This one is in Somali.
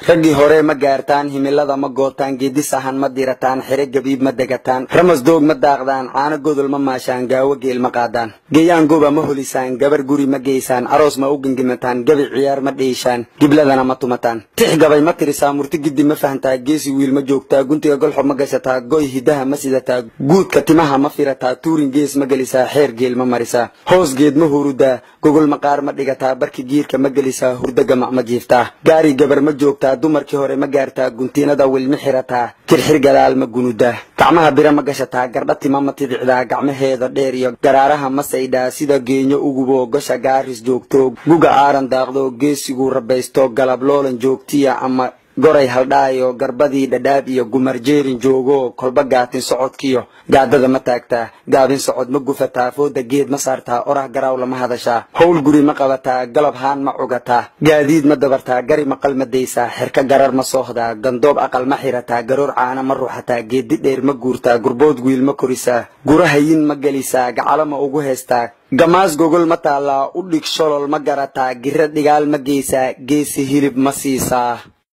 ragii hore ma gaartaan himilada ma gootaan geedi sahan ma dirataan xire gabiib ma degataan ramas doog ma daaqdaan caana godol ma maashaan gaawo geel ma qaadaan geeyaan gooba ma holisaan gabar guri ma geysaan aroos ma u gangimataan gabi ciyaar ma dheeshaan gibladana ma tumataan tix gabay ma tirisaa murti gidi ma fahantaa geesi wiil ma joogtaa guntiga golxo ma gashataa goy hidaha ma sidataa guudka timaha ma firataa tuurin gees ma gelisaa xeer geel ma marisaa hoos geed ma hurudaa gogol maqaar ma dhigataa barki giirka ma gelisaa hurdaga ma jiiftaa gaari gabar ma joogtaa dumarkii hore ma gaartaa guntiinada wilmi xirataa kirxir gadaal ma gunudaa gacmaha bira ma gashataa gardhatima ma tidicdaa gacmaheeda dheer iyo garaaraha ma saydhaa sida geenyo ugubo gasha gaaris joogto guga aaran daaqdo geesigu rabaysto galab loolan joogtiya ama goray haldhaayo garbadii dhadhaab iyo gumar jeerin joogo kolba gaatin socodkiyo gaadada ma taagtaa gaabin socod ma gufataa fooda geed ma saartaa orah garaaw lama hadashaa howl guri ma qabataa galab haan ma cugataa gaadiid ma dabartaa gari maqal ma daysaa xirka garar ma soohdaa gandoob aqal ma xirataa garoor caana ma ruuxataa geedi dheer ma guurtaa gurbood wiil ma korisaa gurahayin ma gelisaa gacalo ma ugu heystaa gamaas gogol ma taallaa u dhig sholol ma garataa gira dhigaal ma geysaa geesi hilib ma siisaa